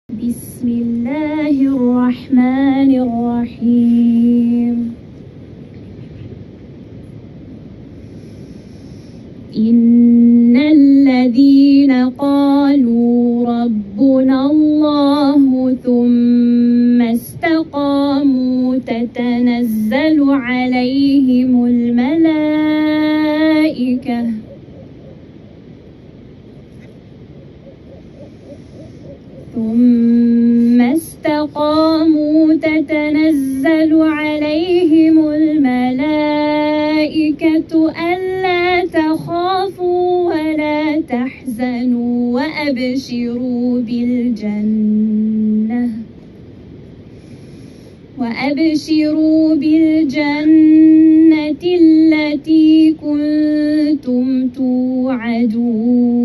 بسم الله الرحمن الرحيم إن الذين قالوا ربنا الله ثم استقاموا تتنزل عليهم الملائكة ألا تخافوا ولا تحزنوا وأبشروا بالجنة التي كنتم توعدون.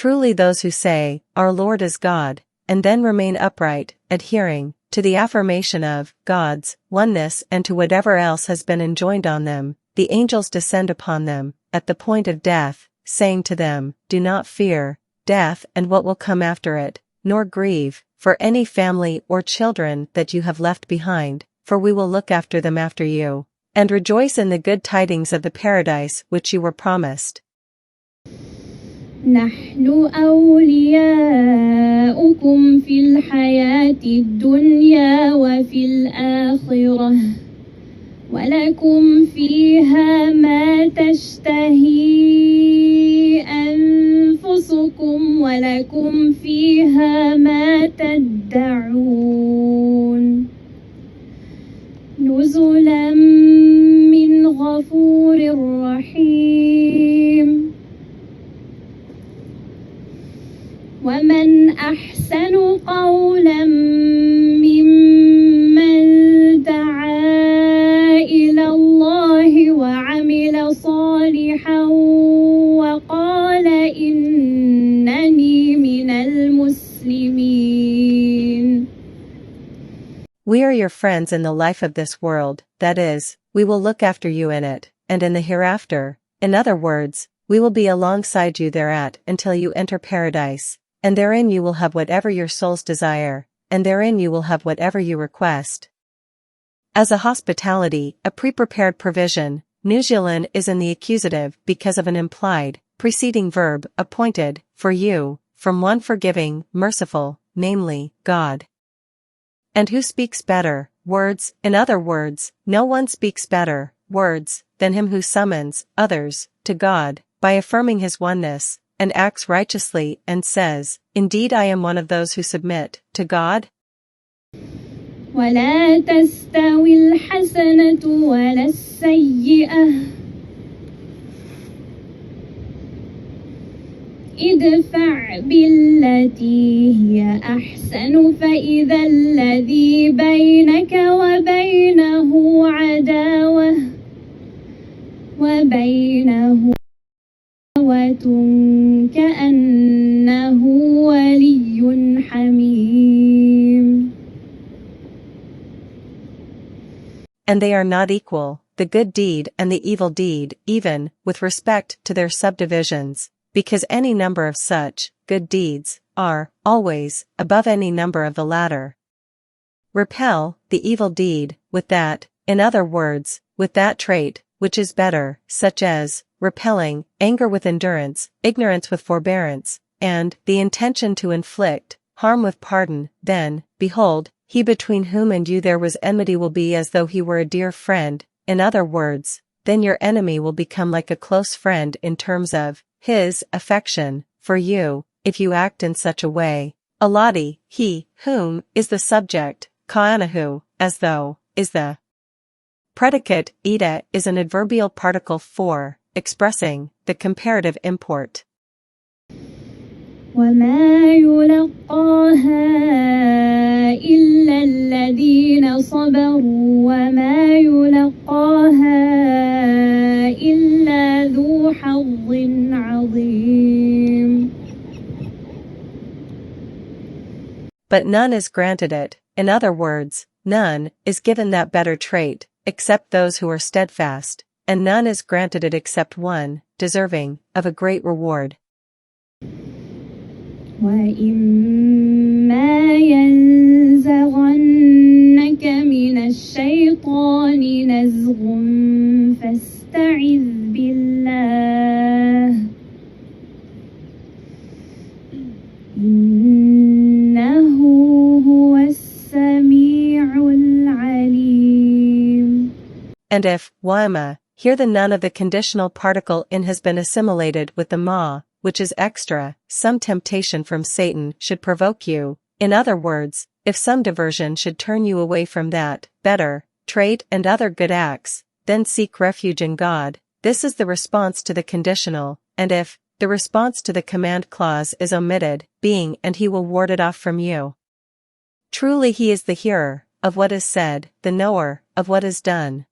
Truly those who say, Our Lord is God, and then remain upright, adhering to the affirmation of God's oneness and to whatever else has been enjoined on them, the angels descend upon them at the point of death, saying to them, Do not fear death and what will come after it, nor grieve for any family or children that you have left behind, for we will look after them after you, and rejoice in the good tidings of the paradise which you were promised. نحن أولياؤكم في الحياة الدنيا وفي الآخرة ولكم فيها ما تشتهي أنفسكم ولكم فيها ما تدعون نزلا من غفور رحيم. ومن أحسن قولا ممن دعا إلى الله وعمل صالحا وقال إنني من المسلمين. We are your friends in the life of this world, that is, we will look after you in it, and in the hereafter. In other words, we will be alongside you thereat until you enter paradise. And therein you will have whatever your souls desire, and therein you will have whatever you request. As a hospitality, a pre-prepared provision, nuzulan is in the accusative because of an implied, preceding verb, appointed, for you, from one forgiving, merciful, namely, God. And who speaks better words? In other words, no one speaks better words than him who summons others to God by affirming his oneness, and acts righteously and says, Indeed I am one of those who submit to God. ولا تستوي الحسنة ولا السيئة ادفع بالتي هي أحسن فإذا الذي بينك وبينه عداوة كأنه ولي حميم. And they are not equal, the good deed and the evil deed, even with respect to their subdivisions, because any number of such good deeds are always above any number of the latter. Repel the evil deed with that, in other words, with that trait which is better, such as repelling anger with endurance, ignorance with forbearance, and the intention to inflict harm with pardon. Then, behold, he between whom and you there was enmity will be as though he were a dear friend. In other words, then your enemy will become like a close friend in terms of his affection for you, if you act in such a way. Alati, he, whom, is the subject, ka'anahu, as though, is the predicate. Ida is an adverbial particle for, expressing, the comparative import. وما يلقاها إلا الذين صبروا وما يلقاها إلا ذو حظ عظيم. But none is granted it, in other words, none is given that better trait, except those who are steadfast, and none is granted it except one, deserving of a great reward. وإما ينزغنك من الشيطان نزغ فاستعذ بالله إنه هو السميع العليم. And if, wama, here the nun of the conditional particle in has been assimilated with the ma, which is extra, some temptation from Satan should provoke you, in other words, if some diversion should turn you away from that, better, trait and other good acts, then seek refuge in God. This is the response to the conditional, and if, the response to the command clause is omitted, being and he will ward it off from you. Truly he is the hearer, of what is said, the knower, of what is done.